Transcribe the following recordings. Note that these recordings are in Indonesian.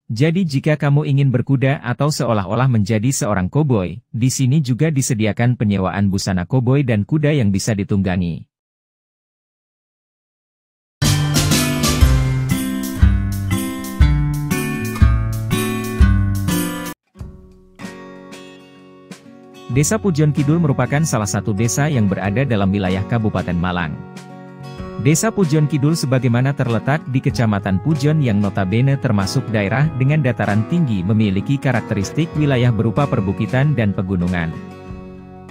Jadi jika kamu ingin berkuda atau seolah-olah menjadi seorang koboi, di sini juga disediakan penyewaan busana koboi dan kuda yang bisa ditunggangi. Desa Pujon Kidul merupakan salah satu desa yang berada dalam wilayah Kabupaten Malang. Desa Pujon Kidul sebagaimana terletak di Kecamatan Pujon yang notabene termasuk daerah dengan dataran tinggi memiliki karakteristik wilayah berupa perbukitan dan pegunungan.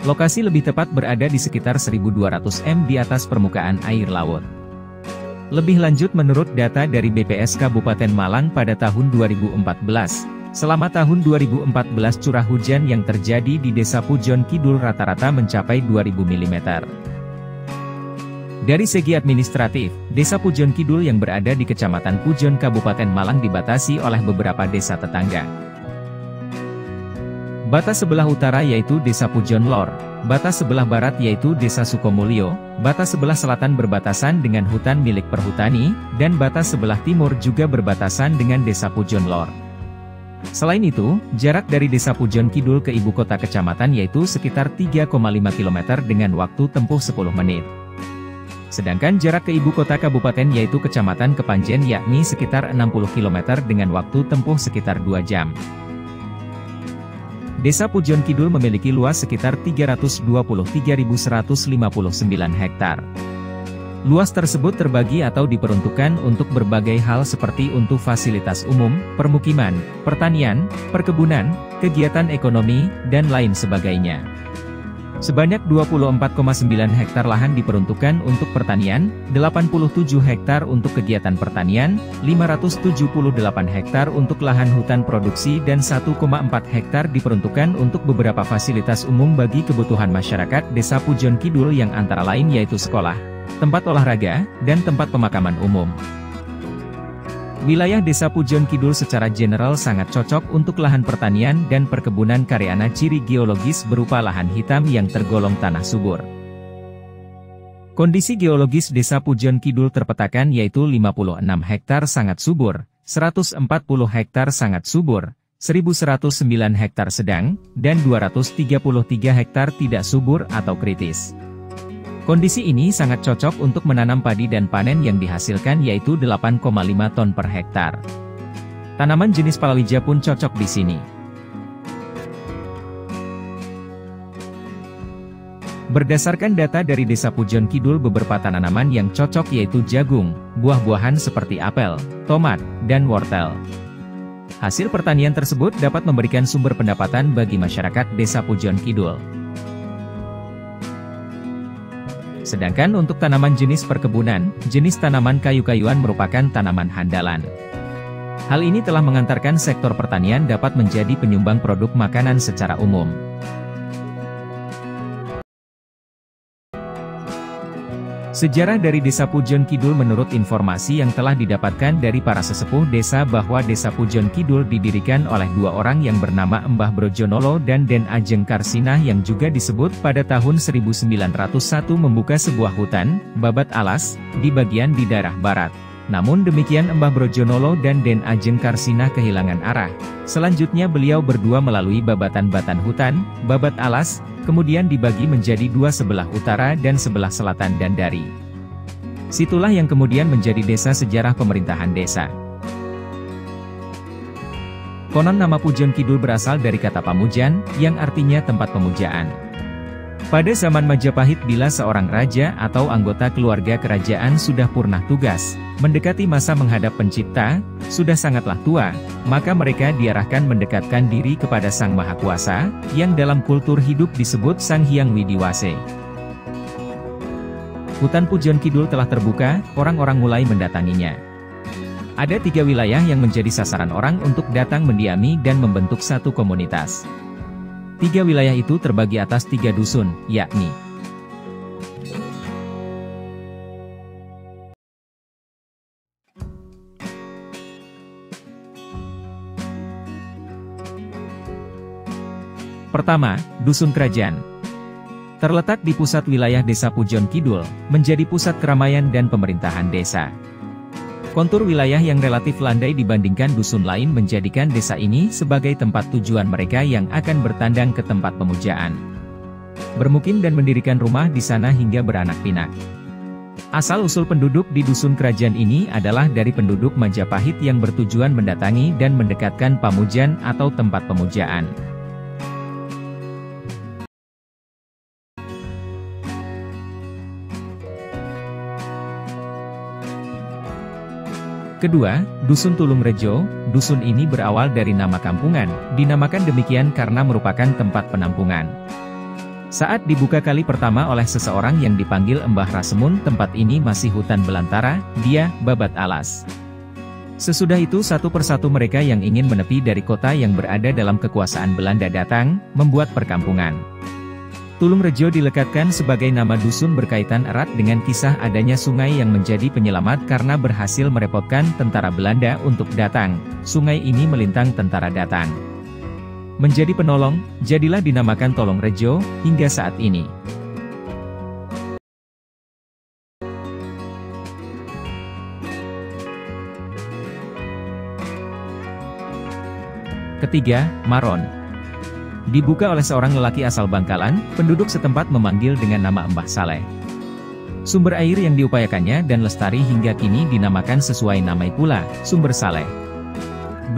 Lokasi lebih tepat berada di sekitar 1.200 m di atas permukaan air laut. Lebih lanjut menurut data dari BPS Kabupaten Malang pada tahun 2014, selama tahun 2014 curah hujan yang terjadi di Desa Pujon Kidul rata-rata mencapai 2.000 mm. Dari segi administratif, Desa Pujon Kidul yang berada di Kecamatan Pujon Kabupaten Malang dibatasi oleh beberapa desa tetangga. Batas sebelah utara yaitu Desa Pujon Lor, batas sebelah barat yaitu Desa Sukomulyo, batas sebelah selatan berbatasan dengan hutan milik perhutani, dan batas sebelah timur juga berbatasan dengan Desa Pujon Lor. Selain itu, jarak dari Desa Pujon Kidul ke ibu kota kecamatan yaitu sekitar 3,5 km dengan waktu tempuh 10 menit. Sedangkan jarak ke ibu kota kabupaten yaitu Kecamatan Kepanjen yakni sekitar 60 km dengan waktu tempuh sekitar 2 jam. Desa Pujon Kidul memiliki luas sekitar 323.159 hektar. Luas tersebut terbagi atau diperuntukkan untuk berbagai hal seperti untuk fasilitas umum, permukiman, pertanian, perkebunan, kegiatan ekonomi, dan lain sebagainya. Sebanyak 24,9 hektar lahan diperuntukkan untuk pertanian, 87 hektar untuk kegiatan pertanian, 578 hektar untuk lahan hutan produksi dan 1,4 hektar diperuntukkan untuk beberapa fasilitas umum bagi kebutuhan masyarakat Desa Pujon Kidul yang antara lain yaitu sekolah, tempat olahraga, dan tempat pemakaman umum. Wilayah Desa Pujon Kidul secara general sangat cocok untuk lahan pertanian dan perkebunan karena ciri geologis berupa lahan hitam yang tergolong tanah subur. Kondisi geologis Desa Pujon Kidul terpetakan yaitu 56 hektar sangat subur, 140 hektar sangat subur, 1.109 hektar sedang, dan 233 hektar tidak subur atau kritis. Kondisi ini sangat cocok untuk menanam padi dan panen yang dihasilkan yaitu 8,5 ton per hektar. Tanaman jenis palawija pun cocok di sini. Berdasarkan data dari Desa Pujon Kidul beberapa tanaman yang cocok yaitu jagung, buah-buahan seperti apel, tomat, dan wortel. Hasil pertanian tersebut dapat memberikan sumber pendapatan bagi masyarakat Desa Pujon Kidul. Sedangkan untuk tanaman jenis perkebunan, jenis tanaman kayu-kayuan merupakan tanaman handalan. Hal ini telah mengantarkan sektor pertanian dapat menjadi penyumbang produk makanan secara umum. Sejarah dari Desa Pujon Kidul menurut informasi yang telah didapatkan dari para sesepuh desa bahwa Desa Pujon Kidul didirikan oleh dua orang yang bernama Mbah Brojonolo dan Den Ajeng Karsinah yang juga disebut pada tahun 1901 membuka sebuah hutan, Babat Alas, di bagian di daerah barat. Namun demikian Mbah Brojonolo dan Den Ajeng Karsinah kehilangan arah. Selanjutnya beliau berdua melalui babatan-batan hutan, Babat Alas, kemudian dibagi menjadi dua sebelah utara dan sebelah selatan dan dari situlah yang kemudian menjadi desa sejarah pemerintahan desa. Konon nama Pujon Kidul berasal dari kata pamujan, yang artinya tempat pemujaan. Pada zaman Majapahit bila seorang raja atau anggota keluarga kerajaan sudah purnah tugas, mendekati masa menghadap pencipta, sudah sangatlah tua, maka mereka diarahkan mendekatkan diri kepada Sang Maha Kuasa, yang dalam kultur hidup disebut Sang Hyang Widiwase. Hutan Pujon Kidul telah terbuka, orang-orang mulai mendatanginya. Ada 3 wilayah yang menjadi sasaran orang untuk datang mendiami dan membentuk satu komunitas. 3 wilayah itu terbagi atas 3 dusun, yakni pertama, Dusun Kerajaan. Terletak di pusat wilayah Desa Pujon Kidul, menjadi pusat keramaian dan pemerintahan desa. Kontur wilayah yang relatif landai dibandingkan dusun lain menjadikan desa ini sebagai tempat tujuan mereka yang akan bertandang ke tempat pemujaan, bermukim dan mendirikan rumah di sana hingga beranak pinak. Asal-usul penduduk di dusun kerajaan ini adalah dari penduduk Majapahit yang bertujuan mendatangi dan mendekatkan pamujan atau tempat pemujaan. Kedua, Dusun Tulungrejo. Dusun ini berawal dari nama kampungan, dinamakan demikian karena merupakan tempat penampungan. Saat dibuka kali pertama oleh seseorang yang dipanggil Mbah Rasemun, tempat ini masih hutan belantara, dia babat alas. Sesudah itu satu persatu mereka yang ingin menepi dari kota yang berada dalam kekuasaan Belanda datang, membuat perkampungan. Tulungrejo dilekatkan sebagai nama dusun berkaitan erat dengan kisah adanya sungai yang menjadi penyelamat karena berhasil merepotkan tentara Belanda untuk datang. Sungai ini melintang tentara datang. Menjadi penolong, jadilah dinamakan Tulungrejo, hingga saat ini. Ketiga, Maron. Dibuka oleh seorang lelaki asal Bangkalan, penduduk setempat memanggil dengan nama Mbah Saleh. Sumber air yang diupayakannya dan lestari hingga kini dinamakan sesuai namanya pula, Sumber Saleh.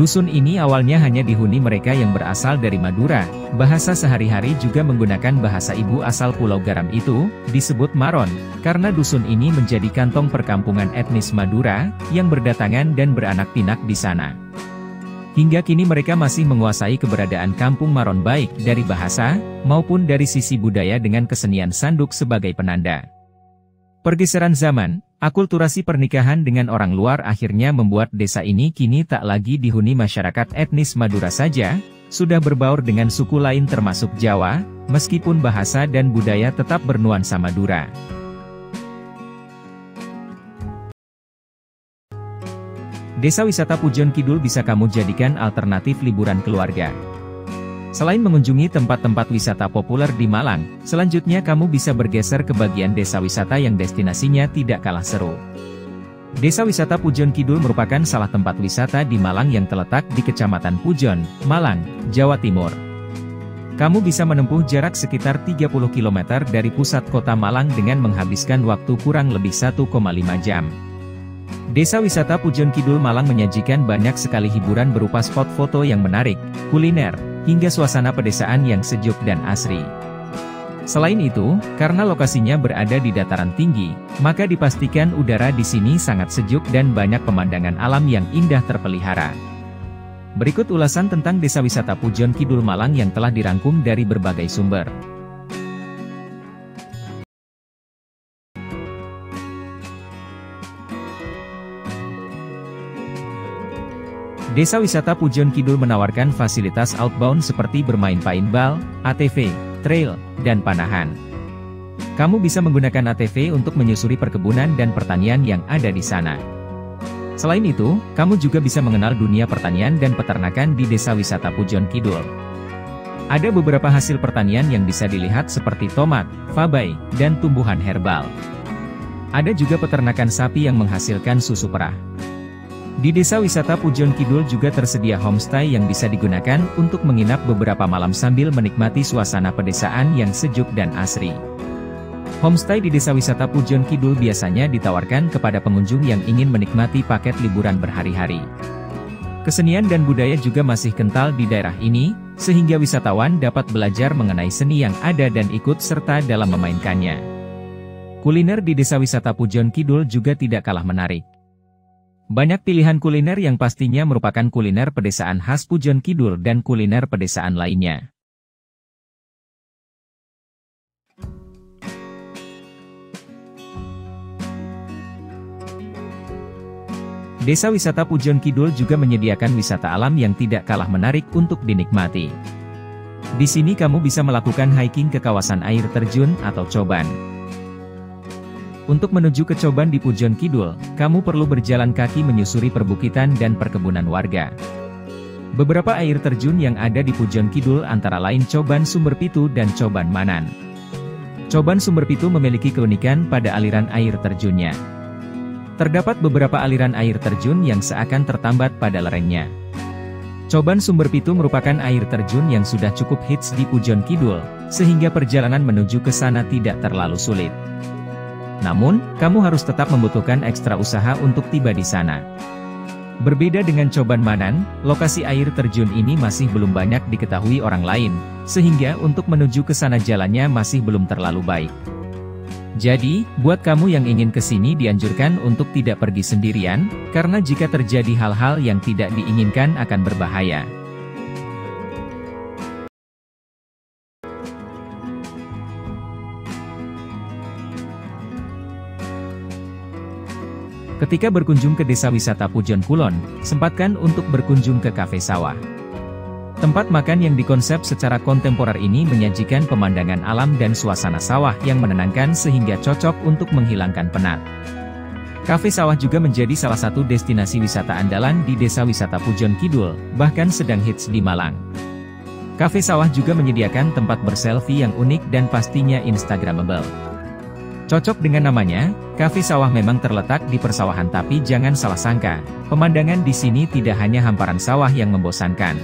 Dusun ini awalnya hanya dihuni mereka yang berasal dari Madura, bahasa sehari-hari juga menggunakan bahasa ibu asal Pulau Garam itu, disebut Maron, karena dusun ini menjadi kantong perkampungan etnis Madura, yang berdatangan dan beranak pinak di sana. Hingga kini mereka masih menguasai keberadaan Kampung Maron baik dari bahasa, maupun dari sisi budaya dengan kesenian sanduk sebagai penanda. Pergeseran zaman, akulturasi pernikahan dengan orang luar akhirnya membuat desa ini kini tak lagi dihuni masyarakat etnis Madura saja, sudah berbaur dengan suku lain termasuk Jawa, meskipun bahasa dan budaya tetap bernuansa Madura. Desa wisata Pujon Kidul bisa kamu jadikan alternatif liburan keluarga. Selain mengunjungi tempat-tempat wisata populer di Malang, selanjutnya kamu bisa bergeser ke bagian desa wisata yang destinasinya tidak kalah seru. Desa wisata Pujon Kidul merupakan salah tempat wisata di Malang yang terletak di Kecamatan Pujon, Malang, Jawa Timur. Kamu bisa menempuh jarak sekitar 30 km dari pusat kota Malang dengan menghabiskan waktu kurang lebih 1,5 jam. Desa wisata Pujon Kidul Malang menyajikan banyak sekali hiburan berupa spot foto yang menarik, kuliner, hingga suasana pedesaan yang sejuk dan asri. Selain itu, karena lokasinya berada di dataran tinggi, maka dipastikan udara di sini sangat sejuk dan banyak pemandangan alam yang indah terpelihara. Berikut ulasan tentang desa wisata Pujon Kidul Malang yang telah dirangkum dari berbagai sumber. Desa wisata Pujon Kidul menawarkan fasilitas outbound seperti bermain paintball, ATV, trail, dan panahan. Kamu bisa menggunakan ATV untuk menyusuri perkebunan dan pertanian yang ada di sana. Selain itu, kamu juga bisa mengenal dunia pertanian dan peternakan di desa wisata Pujon Kidul. Ada beberapa hasil pertanian yang bisa dilihat seperti tomat, fabai, dan tumbuhan herbal. Ada juga peternakan sapi yang menghasilkan susu perah. Di desa wisata Pujon Kidul juga tersedia homestay yang bisa digunakan untuk menginap beberapa malam sambil menikmati suasana pedesaan yang sejuk dan asri. Homestay di desa wisata Pujon Kidul biasanya ditawarkan kepada pengunjung yang ingin menikmati paket liburan berhari-hari. Kesenian dan budaya juga masih kental di daerah ini, sehingga wisatawan dapat belajar mengenai seni yang ada dan ikut serta dalam memainkannya. Kuliner di desa wisata Pujon Kidul juga tidak kalah menarik. Banyak pilihan kuliner yang pastinya merupakan kuliner pedesaan khas Pujon Kidul dan kuliner pedesaan lainnya. Desa wisata Pujon Kidul juga menyediakan wisata alam yang tidak kalah menarik untuk dinikmati. Di sini kamu bisa melakukan hiking ke kawasan air terjun atau coban. Untuk menuju ke coban di Pujon Kidul, kamu perlu berjalan kaki menyusuri perbukitan dan perkebunan warga. Beberapa air terjun yang ada di Pujon Kidul antara lain Coban Sumberpitu dan Coban Manan. Coban Sumberpitu memiliki keunikan pada aliran air terjunnya. Terdapat beberapa aliran air terjun yang seakan tertambat pada lerengnya. Coban Sumber Pitu merupakan air terjun yang sudah cukup hits di Pujon Kidul, sehingga perjalanan menuju ke sana tidak terlalu sulit. Namun, kamu harus tetap membutuhkan ekstra usaha untuk tiba di sana. Berbeda dengan Coban Manan, lokasi air terjun ini masih belum banyak diketahui orang lain, sehingga untuk menuju ke sana jalannya masih belum terlalu baik. Jadi, buat kamu yang ingin ke sini dianjurkan untuk tidak pergi sendirian, karena jika terjadi hal-hal yang tidak diinginkan akan berbahaya. Ketika berkunjung ke desa wisata Pujon Kulon, sempatkan untuk berkunjung ke Cafe Sawah. Tempat makan yang dikonsep secara kontemporer ini menyajikan pemandangan alam dan suasana sawah yang menenangkan sehingga cocok untuk menghilangkan penat. Cafe Sawah juga menjadi salah satu destinasi wisata andalan di desa wisata Pujon Kidul, bahkan sedang hits di Malang. Cafe Sawah juga menyediakan tempat berselfie yang unik dan pastinya instagramable. Cocok dengan namanya, Cafe Sawah memang terletak di persawahan, tapi jangan salah sangka, pemandangan di sini tidak hanya hamparan sawah yang membosankan.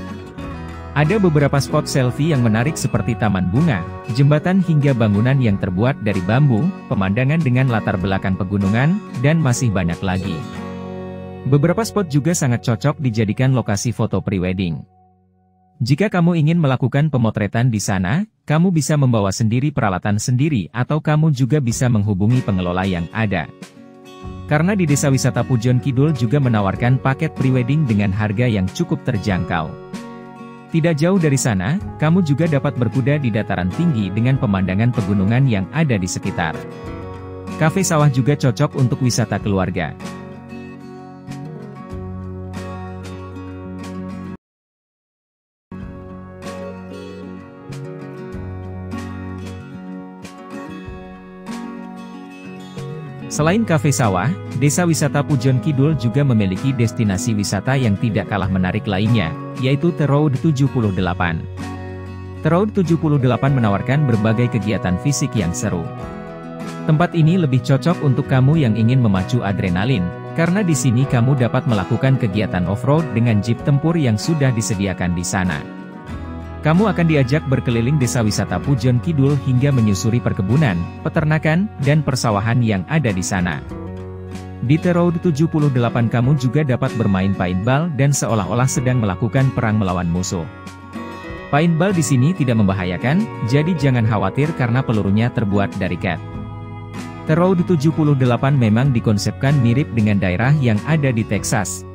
Ada beberapa spot selfie yang menarik seperti taman bunga, jembatan hingga bangunan yang terbuat dari bambu, pemandangan dengan latar belakang pegunungan, dan masih banyak lagi. Beberapa spot juga sangat cocok dijadikan lokasi foto prewedding. Jika kamu ingin melakukan pemotretan di sana, kamu bisa membawa sendiri peralatan sendiri atau kamu juga bisa menghubungi pengelola yang ada. Karena di desa wisata Pujon Kidul juga menawarkan paket prewedding dengan harga yang cukup terjangkau. Tidak jauh dari sana, kamu juga dapat berkuda di dataran tinggi dengan pemandangan pegunungan yang ada di sekitar. Cafe Sawah juga cocok untuk wisata keluarga. Selain Cafe Sawah, desa wisata Pujon Kidul juga memiliki destinasi wisata yang tidak kalah menarik lainnya, yaitu The Road 78. The Road 78 menawarkan berbagai kegiatan fisik yang seru. Tempat ini lebih cocok untuk kamu yang ingin memacu adrenalin, karena di sini kamu dapat melakukan kegiatan off-road dengan jeep tempur yang sudah disediakan di sana. Kamu akan diajak berkeliling desa wisata Pujon Kidul hingga menyusuri perkebunan, peternakan, dan persawahan yang ada di sana. Di The Road 78 kamu juga dapat bermain paintball dan seolah-olah sedang melakukan perang melawan musuh. Paintball di sini tidak membahayakan, jadi jangan khawatir karena pelurunya terbuat dari cat. The Road 78 memang dikonsepkan mirip dengan daerah yang ada di Texas.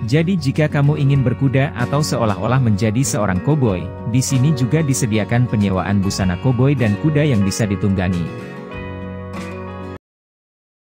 Jadi jika kamu ingin berkuda atau seolah-olah menjadi seorang koboi, di sini juga disediakan penyewaan busana koboi dan kuda yang bisa ditunggangi.